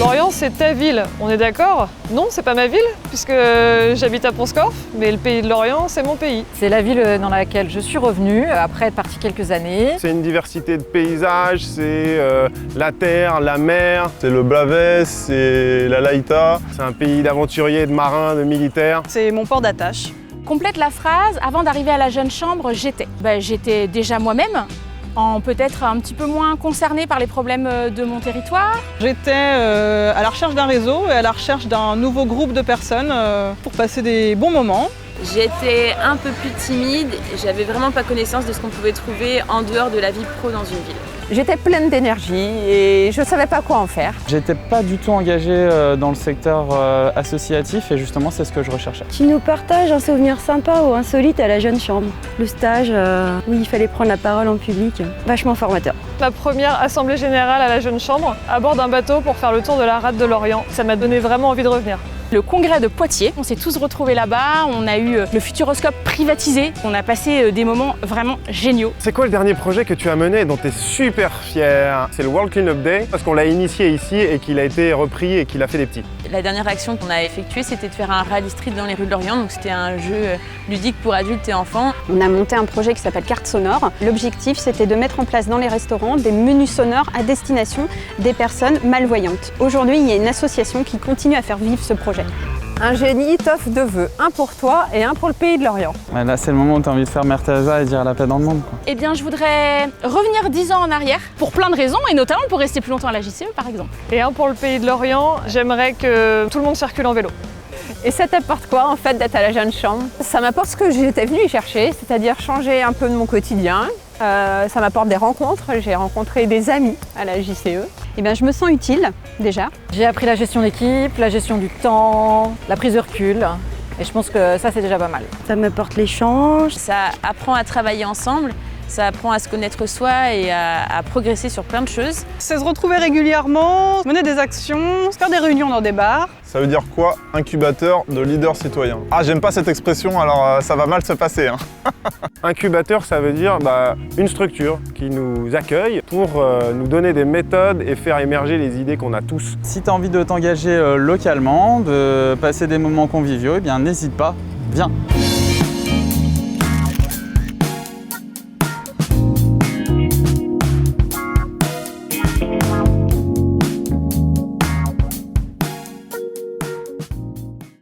Lorient, c'est ta ville, on est d'accord? Non, c'est pas ma ville, puisque j'habite à Pont-Scorff, mais le pays de Lorient, c'est mon pays. C'est la ville dans laquelle je suis revenue, après être partie quelques années. C'est une diversité de paysages, c'est la terre, la mer. C'est le Blavet, c'est la Laïta. C'est un pays d'aventuriers, de marins, de militaires. C'est mon port d'attache. Complète la phrase, avant d'arriver à la jeune chambre, j'étais. J'étais déjà moi-même, en peut-être un petit peu moins concernée par les problèmes de mon territoire. J'étais à la recherche d'un réseau et à la recherche d'un nouveau groupe de personnes pour passer des bons moments. J'étais un peu plus timide, j'avais vraiment pas connaissance de ce qu'on pouvait trouver en dehors de la vie pro dans une ville. J'étais pleine d'énergie et je ne savais pas quoi en faire. J'étais pas du tout engagé dans le secteur associatif et justement c'est ce que je recherchais. Qui nous partage un souvenir sympa ou insolite à la jeune chambre. Le stage où il fallait prendre la parole en public, vachement formateur. Ma première assemblée générale à la jeune chambre, à bord d'un bateau pour faire le tour de la rade de Lorient. Ça m'a donné vraiment envie de revenir. Le congrès de Poitiers, on s'est tous retrouvés là-bas, on a eu le Futuroscope privatisé, on a passé des moments vraiment géniaux. C'est quoi le dernier projet que tu as mené dont tu es super fier? C'est le World Cleanup Day, parce qu'on l'a initié ici et qu'il a été repris et qu'il a fait des petits. La dernière action qu'on a effectuée, c'était de faire un rallye street dans les rues de Lorient, donc c'était un jeu ludique pour adultes et enfants. On a monté un projet qui s'appelle Carte Sonore. L'objectif, c'était de mettre en place dans les restaurants des menus sonores à destination des personnes malvoyantes. Aujourd'hui, il y a une association qui continue à faire vivre ce projet. Un génie t'offre deux vœux, un pour toi et un pour le pays de Lorient. Ouais, là c'est le moment où tu as envie de faire Mère Teresa et dire la paix dans le monde, quoi. Eh bien, je voudrais revenir 10 ans en arrière, pour plein de raisons, et notamment pour rester plus longtemps à la JCE, par exemple. Et un pour le pays de Lorient, j'aimerais que tout le monde circule en vélo. Et ça t'apporte quoi en fait d'être à la jeune chambre? Ça m'apporte ce que j'étais venue y chercher, c'est-à-dire changer un peu de mon quotidien. Ça m'apporte des rencontres, j'ai rencontré des amis à la JCE. Eh bien, je me sens utile, déjà. J'ai appris la gestion d'équipe, la gestion du temps, la prise de recul. Et je pense que ça, c'est déjà pas mal. Ça m'apporte l'échange. Ça apprend à travailler ensemble, ça apprend à se connaître soi et à progresser sur plein de choses. C'est se retrouver régulièrement, mener des actions, faire des réunions dans des bars. Ça veut dire quoi? Incubateur de leaders citoyens. Ah, j'aime pas cette expression, alors ça va mal se passer. Hein. Incubateur, ça veut dire une structure qui nous accueille pour nous donner des méthodes et faire émerger les idées qu'on a tous. Si tu as envie de t'engager localement, de passer des moments conviviaux, eh bien n'hésite pas, viens.